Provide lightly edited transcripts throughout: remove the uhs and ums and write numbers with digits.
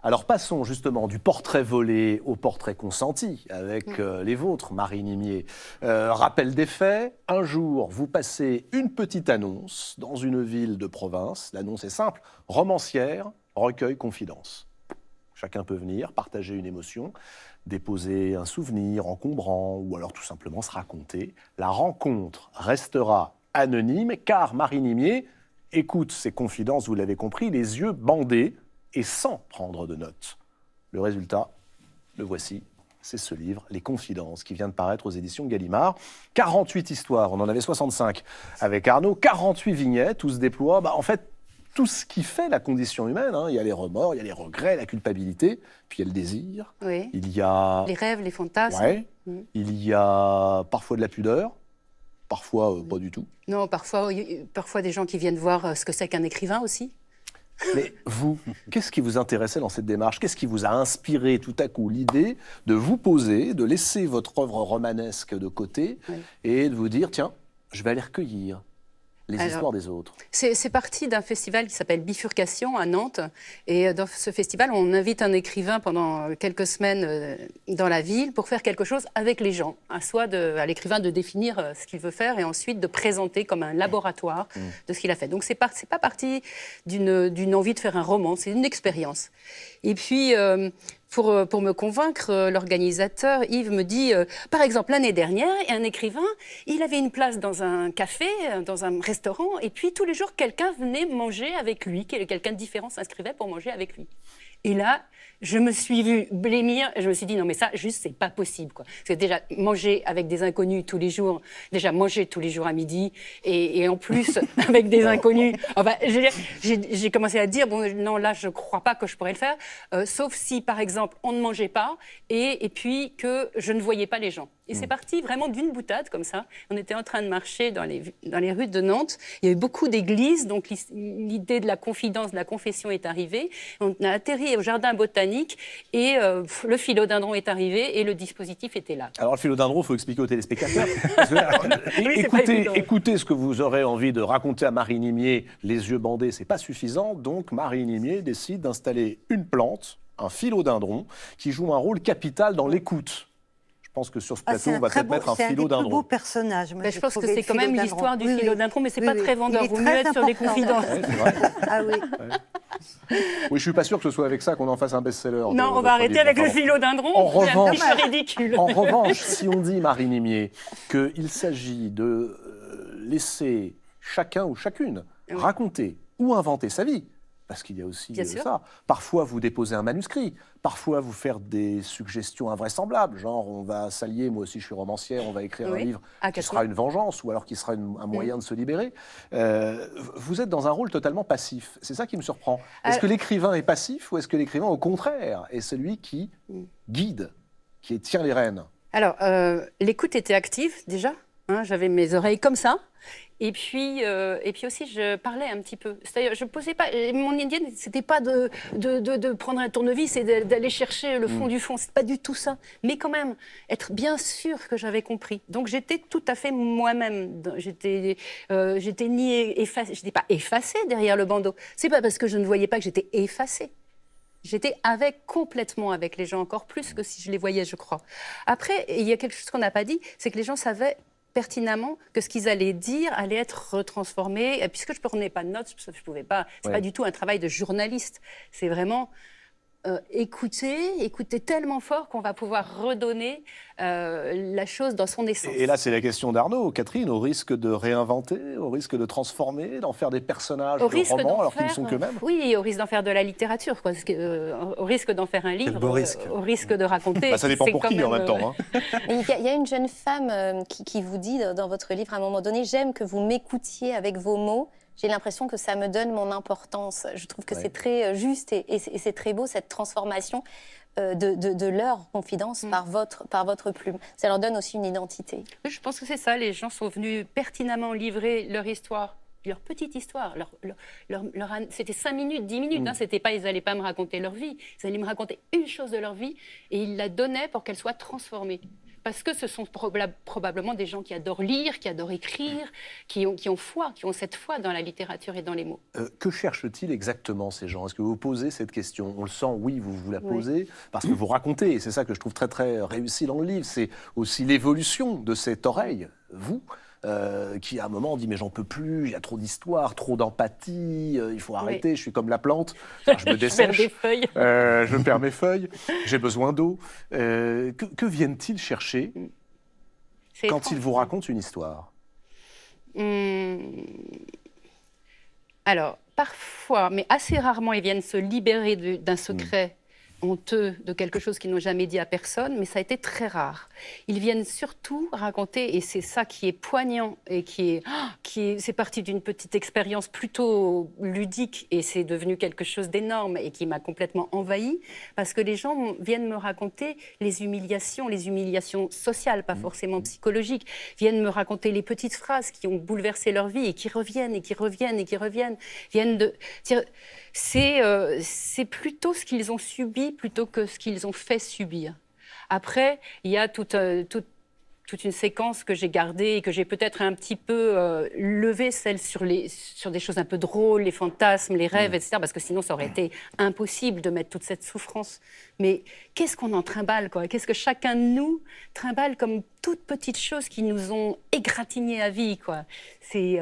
Alors passons justement du portrait volé au portrait consenti avec les vôtres, Marie Nimier. Rappel des faits, un jour vous passez une petite annonce dans une ville de province. L'annonce est simple, romancière, recueil, confidence. Chacun peut venir, partager une émotion, déposer un souvenir encombrant ou alors tout simplement se raconter. La rencontre restera anonyme car Marie Nimier écoute ses confidences, vous l'avez compris, les yeux bandés et sans prendre de notes. Le résultat, le voici, c'est ce livre, Les Confidences, qui vient de paraître aux éditions Gallimard. 48 histoires, on en avait 65 avec Arnaud, 48 vignettes où se déploie, en fait, tout ce qui fait la condition humaine. Il y a les remords, il y a les regrets, la culpabilité, puis il y a le désir. Oui. Il y a... les rêves, les fantasmes. Ouais. Il y a parfois de la pudeur, parfois pas du tout. Non, parfois des gens qui viennent voir ce que c'est qu'un écrivain aussi. Mais vous, qu'est-ce qui vous intéressait dans cette démarche? Qu'est-ce qui vous a inspiré tout à coup l'idée de vous poser, de laisser votre œuvre romanesque de côté et de vous dire, tiens, je vais aller recueillir les histoires des autres? C'est parti d'un festival qui s'appelle Bifurcation à Nantes. Et dans ce festival, on invite un écrivain pendant quelques semaines dans la ville pour faire quelque chose avec les gens. Soit à l'écrivain de définir ce qu'il veut faire et ensuite de présenter comme un laboratoire de ce qu'il a fait. Donc c'est pas parti d'une envie de faire un roman, c'est une expérience. Et puis... Pour me convaincre, l'organisateur, Yves, me dit, par exemple, l'année dernière, un écrivain, il avait une place dans un café, dans un restaurant, et puis tous les jours, quelqu'un venait manger avec lui, quelqu'un de différent s'inscrivait pour manger avec lui. Et là, je me suis vue blêmir, et je me suis dit, non mais ça, juste, c'est pas possible, quoi. Parce que déjà, manger avec des inconnus tous les jours, déjà manger tous les jours à midi, et en plus, avec des inconnus, enfin, j'ai commencé à dire, bon, non, là, je crois pas que je pourrais le faire, sauf si, par exemple, on ne mangeait pas, et puis que je ne voyais pas les gens. Et c'est parti vraiment d'une boutade, comme ça. On était en train de marcher dans les rues de Nantes. Il y avait beaucoup d'églises, donc l'idée de la confidence, de la confession est arrivée. On a atterri au jardin botanique et le philodendron est arrivé et le dispositif était là. Alors le philodendron, il faut expliquer aux téléspectateurs. Écoutez ce que vous aurez envie de raconter à Marie Nimier, les yeux bandés, c'est pas suffisant. Donc Marie Nimier décide d'installer une plante, un philodendron, qui joue un rôle capital dans l'écoute. Je pense que sur ce plateau, on va peut-être mettre un philodendron. C'est un des plus beaux personnages. Je pense que c'est quand même l'histoire du philodendron, mais c'est pas très vendeur. Vous mieux être sur les confidences. Ah oui. Oui, je suis pas sûr que ce soit avec ça qu'on en fasse un best-seller. Non, on va arrêter avec le philodendron. En revanche, c'est ridicule. En revanche, si on dit, Marie Nimier, qu'il s'agit de laisser chacun ou chacune raconter ou inventer sa vie, parce qu'il y a aussi ça. Parfois, vous déposez un manuscrit. Parfois, vous faire des suggestions invraisemblables. Genre, on va s'allier, moi aussi je suis romancière, on va écrire un livre qui sera une vengeance ou alors qui sera un moyen de se libérer. Vous êtes dans un rôle totalement passif. C'est ça qui me surprend. Est-ce que l'écrivain est passif ou est-ce que l'écrivain, au contraire, est celui qui guide, qui tient les rênes? Alors, l'écoute était active déjà. J'avais mes oreilles comme ça. Et puis aussi, je parlais un petit peu. C'est-à-dire, je posais pas. Mon indienne, c'était pas de prendre un tournevis et d'aller chercher le fond du fond. C'est pas du tout ça. Mais quand même, être bien sûr que j'avais compris. Donc j'étais tout à fait moi-même. J'étais ni effacée. J'étais pas effacée derrière le bandeau. C'est pas parce que je ne voyais pas que j'étais effacée. J'étais complètement avec les gens, encore plus que si je les voyais, je crois. Après, il y a quelque chose qu'on n'a pas dit, c'est que les gens savaient pertinemment que ce qu'ils allaient dire allait être retransformé. Et puisque je ne prenais pas de notes, je pouvais pas. C'est pas du tout un travail de journaliste. C'est vraiment écouter tellement fort qu'on va pouvoir redonner la chose dans son essence. Et là, c'est la question d'Arnaud, Catherine, au risque de réinventer, au risque de transformer, d'en faire des personnages de romans alors qu'ils ne sont qu'eux-mêmes. Oui, au risque d'en faire de la littérature, quoi. Au risque d'en faire un livre, au risque de raconter. Ça dépend pour qui en même temps. Il y a une jeune femme qui vous dit dans votre livre à un moment donné, j'aime que vous m'écoutiez avec vos mots. J'ai l'impression que ça me donne mon importance. Je trouve que c'est très juste et c'est très beau, cette transformation de leur confidence par votre plume. Ça leur donne aussi une identité. Je pense que c'est ça. Les gens sont venus pertinemment livrer leur histoire, leur petite histoire. C'était 5 minutes, 10 minutes. Ils n'allaient pas me raconter leur vie. Ils allaient me raconter une chose de leur vie et ils la donnaient pour qu'elle soit transformée. parce que ce sont probablement des gens qui adorent lire, qui adorent écrire, qui ont foi, qui ont cette foi dans la littérature et dans les mots. Que cherchent-ils exactement, ces gens? Est-ce que vous posez cette question? On le sent, oui, vous la Oui. posez, parce que vous racontez, et c'est ça que je trouve très, très réussi dans le livre, c'est aussi l'évolution de cette oreille, vous, qui à un moment dit mais j'en peux plus, il y a trop d'histoires, trop d'empathie, il faut arrêter, je suis comme la plante, enfin, je me dessèche, des feuilles. je perds mes feuilles, j'ai besoin d'eau. Que viennent-ils chercher C'est quand étrange. ils vous racontent une histoire? Alors, parfois, mais assez rarement, ils viennent se libérer d'un secret honteux, de quelque chose qu'ils n'ont jamais dit à personne, mais ça a été très rare. Ils viennent surtout raconter, et c'est ça qui est poignant, et c'est parti d'une petite expérience plutôt ludique, et c'est devenu quelque chose d'énorme, et qui m'a complètement envahie, parce que les gens viennent me raconter les humiliations sociales, pas forcément psychologiques, viennent me raconter les petites phrases qui ont bouleversé leur vie, et qui reviennent, et qui reviennent, et qui reviennent, c'est plutôt ce qu'ils ont subi plutôt que ce qu'ils ont fait subir. Après, il y a toute une séquence que j'ai gardée et que j'ai peut-être un petit peu levée, celle sur des choses un peu drôles, les fantasmes, les rêves, etc. Parce que sinon, ça aurait été impossible de mettre toute cette souffrance. Mais qu'est-ce qu'on en trimballe, quoi? Qu'est-ce que chacun de nous trimballe comme toutes petites choses qui nous ont égratignés à vie, quoi? Et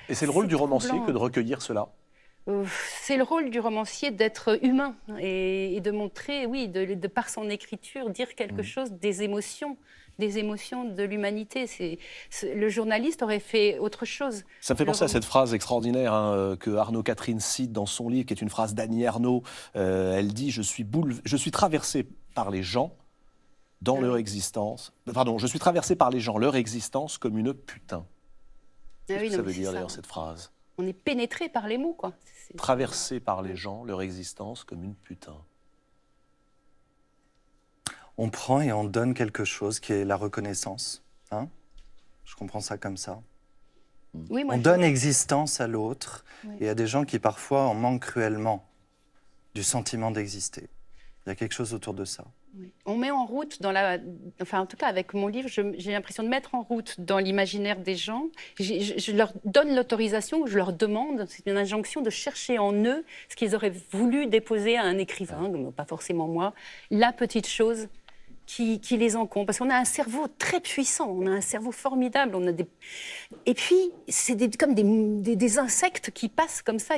c'est le rôle du romancier troublant. que de recueillir cela? C'est le rôle du romancier d'être humain et de montrer, oui, de par son écriture, dire quelque chose des émotions de l'humanité. Le journaliste aurait fait autre chose. Ça me fait penser à cette phrase extraordinaire que Arnaud Catherine cite dans son livre, qui est une phrase d'Annie Ernaux. Elle dit « Je suis traversée par les gens dans leur existence. Pardon, je suis traversée par les gens, leur existence, comme une putain. » Qu'est-ce que ça veut dire d'ailleurs, cette phrase? On est pénétré par les mots, quoi. Traversé par les gens, leur existence comme une putain. On prend et on donne quelque chose qui est la reconnaissance. Hein? Je comprends ça comme ça. Oui, moi, On donne existence à l'autre, Oui. et il y a des gens qui parfois en manquent cruellement du sentiment d'exister. Il y a quelque chose autour de ça. Oui. On met en route, enfin en tout cas avec mon livre, j'ai l'impression de mettre en route dans l'imaginaire des gens. Je leur donne l'autorisation, je leur demande, c'est une injonction de chercher en eux ce qu'ils auraient voulu déposer à un écrivain, pas forcément moi, la petite chose qui les encombre. Parce qu'on a un cerveau très puissant, on a un cerveau formidable. Et puis, c'est comme des insectes qui passent comme ça,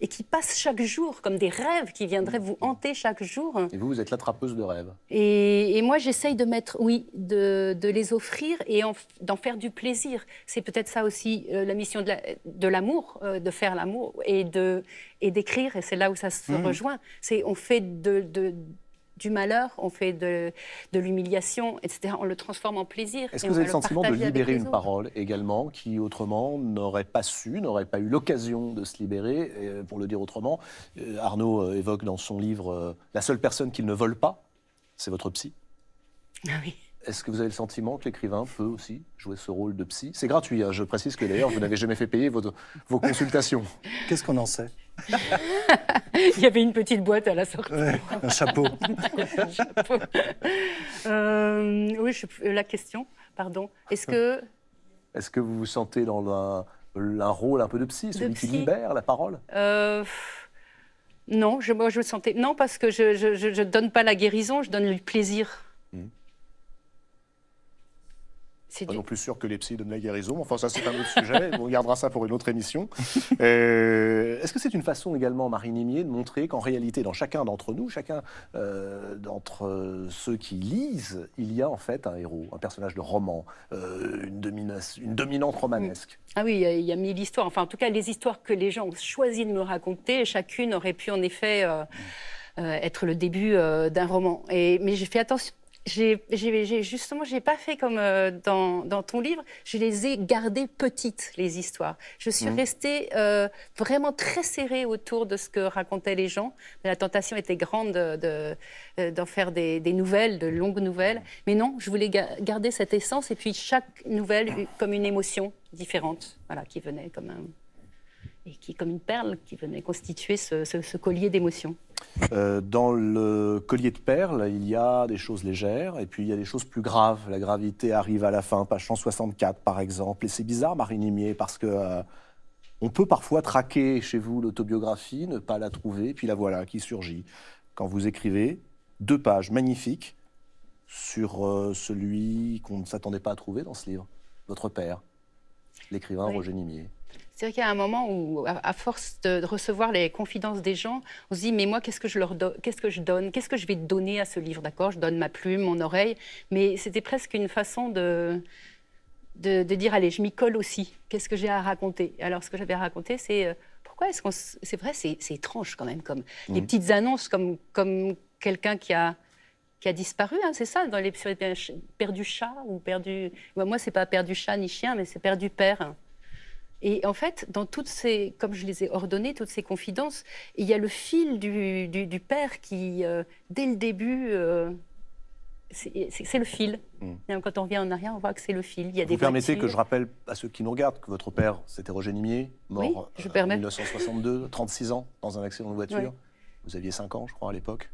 et qui passent chaque jour, comme des rêves qui viendraient vous hanter chaque jour. Et vous êtes l'attrapeuse de rêves. Et moi, j'essaye de mettre, de les offrir et d'en faire du plaisir. C'est peut-être ça aussi la mission de l'amour, de faire l'amour et d'écrire. Et c'est là où ça se rejoint. On fait du malheur, on fait de l'humiliation, etc. On le transforme en plaisir. Est-ce que vous avez le sentiment de libérer une parole également, qui autrement n'aurait pas eu l'occasion de se libérer? Pour le dire autrement, Arnaud évoque dans son livre la seule personne qu'il ne vole pas, c'est votre psy. Ah oui. Est-ce que vous avez le sentiment que l'écrivain peut aussi jouer ce rôle de psy? C'est gratuit, hein, je précise que d'ailleurs, vous n'avez jamais fait payer vos consultations. Qu'est-ce qu'on en sait? Il y avait une petite boîte à la sortie. Ouais, un chapeau. Oui, la question, pardon. Est-ce que vous vous sentez dans un rôle un peu de psy, celui qui libère la parole? Non, moi je me sentais... Non, parce que je ne donne pas la guérison, je donne le plaisir. Pas non plus sûr que les psys donnent la guérison. Enfin, ça, c'est un autre sujet. On regardera ça pour une autre émission. Est-ce que c'est une façon également, Marine Imier, de montrer qu'en réalité, dans chacun d'entre nous, chacun d'entre ceux qui lisent, il y a en fait un héros, un personnage de roman, une dominante romanesque? Ah oui, il y a 1000 histoires. Enfin, en tout cas, les histoires que les gens ont choisi de me raconter, chacune aurait pu en effet être le début d'un roman. Mais j'ai fait attention. Justement, j'ai pas fait comme dans ton livre. Je les ai gardées petites, les histoires. Je suis restée vraiment très serrée autour de ce que racontaient les gens. La tentation était grande d'en faire des nouvelles, de longues nouvelles. Mais non, je voulais garder cette essence et puis chaque nouvelle comme une émotion différente, voilà, qui venait comme un... et qui est comme une perle qui venait constituer ce collier d'émotions. Dans le collier de perles, il y a des choses légères et puis il y a des choses plus graves. La gravité arrive à la fin, page 164 par exemple. Et c'est bizarre, Marie Nimier, parce que on peut parfois traquer chez vous l'autobiographie, ne pas la trouver, puis la voilà qui surgit. Quand vous écrivez 2 pages magnifiques sur celui qu'on ne s'attendait pas à trouver dans ce livre, votre père, l'écrivain Oui. Roger Nimier. C'est vrai qu'il y a un moment où, à force de recevoir les confidences des gens, on se dit, mais moi, qu'est-ce que je leur donne, qu'est-ce que je donne, qu'est-ce que je vais donner à ce livre, d'accord? Je donne ma plume, mon oreille, mais c'était presque une façon de dire, allez, je m'y colle aussi, qu'est-ce que j'ai à raconter? Alors, ce que j'avais à raconter, c'est, pourquoi est-ce qu'on... C'est vrai, c'est étrange quand même, comme les petites annonces, comme quelqu'un qui a disparu, hein, c'est ça, sur les perdu chat ou perdu... Moi, c'est pas perdu chat ni chien, mais c'est perdu père. Et en fait, dans toutes ces, comme je les ai ordonnées, toutes ces confidences, il y a le fil du père qui, dès le début, c'est le fil. Quand on revient en arrière, on voit que c'est le fil. Il y a des Vous permettez voitures. que je rappelle à ceux qui nous regardent que votre père, c'était Roger Nimier, mort Oui, je en permets. 1962, 36 ans, dans un accident de voiture. Oui. Vous aviez 5 ans, je crois, à l'époque.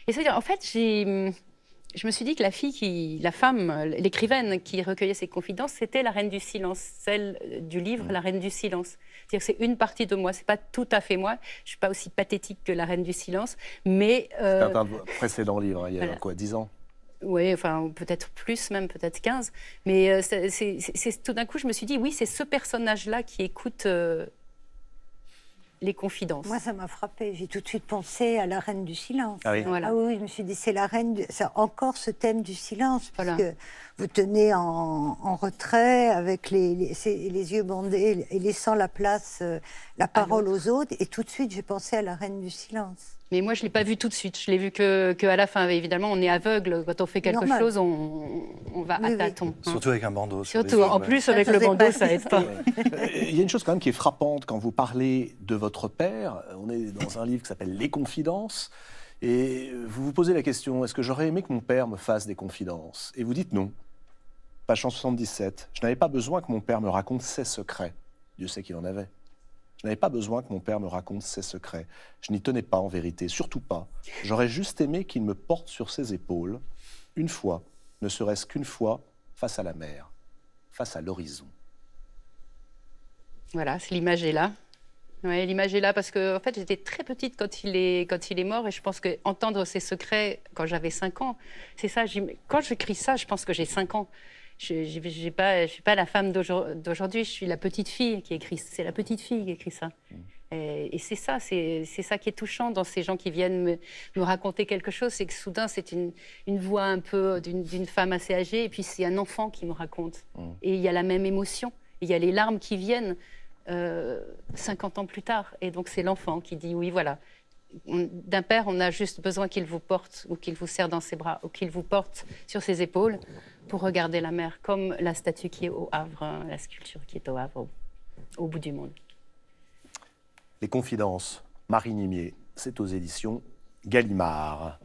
Et c'est-à-dire, en fait, je me suis dit que la femme, l'écrivaine qui recueillait ses confidences, c'était la reine du silence, celle du livre, la reine du silence. C'est-à-dire que c'est une partie de moi, c'est pas tout à fait moi. Je suis pas aussi pathétique que la reine du silence, mais C'était un précédent livre, hein, il y a voilà. quoi, 10 ans? oui, enfin peut-être plus même, peut-être 15. Mais c'est tout d'un coup, je me suis dit, oui, c'est ce personnage-là qui écoute les confidences. Moi, ça m'a frappé. J'ai tout de suite pensé à la reine du silence. Ah oui. Voilà. Ah oui, je me suis dit, c'est la reine. C'est encore ce thème du silence, Voilà. parce que vous tenez en retrait avec les yeux bandés et laissant la place, la parole aux autres. Et tout de suite, j'ai pensé à la reine du silence. Mais moi, je ne l'ai pas vu tout de suite. Je l'ai vu qu'à la fin. Évidemment, on est aveugle. Quand on fait quelque Normal. chose, on va Oui, à oui. tâtons. hein. Surtout avec un bandeau. sur les Surtout, yeux, en ouais. plus, avec Ça le faisait bandeau, pas ça aide pas. Il y a une chose quand même qui est frappante quand vous parlez de votre père. On est dans un livre qui s'appelle Les Confidences. Et vous vous posez la question, est-ce que j'aurais aimé que mon père me fasse des confidences? Et vous dites non. Page 177. Je n'avais pas besoin que mon père me raconte ses secrets. Dieu sait qu'il en avait. Je n'avais pas besoin que mon père me raconte ses secrets. Je n'y tenais pas en vérité, surtout pas. J'aurais juste aimé qu'il me porte sur ses épaules, une fois, ne serait-ce qu'une fois, face à la mer, face à l'horizon. Voilà, l'image est là. Ouais, l'image est là parce que en fait, j'étais très petite quand il est mort et je pense que entendre ses secrets quand j'avais 5 ans, c'est ça. Quand j'écris ça, je pense que j'ai 5 ans. Je suis pas la femme d'aujourd'hui, je suis la petite fille qui écrit. C'est la petite fille qui écrit ça. Et c'est ça qui est touchant dans ces gens qui viennent me raconter quelque chose, c'est que soudain c'est une voix un peu d'une femme assez âgée et puis c'est un enfant qui me raconte. Et il y a la même émotion, il y a les larmes qui viennent 50 ans plus tard. Et donc c'est l'enfant qui dit oui, voilà. D'un père, on a juste besoin qu'il vous porte ou qu'il vous serre dans ses bras ou qu'il vous porte sur ses épaules pour regarder la mer, comme la statue qui est au Havre, hein, la sculpture qui est au Havre, au bout du monde. Les Confidences, Marie Nimier, c'est aux éditions Gallimard.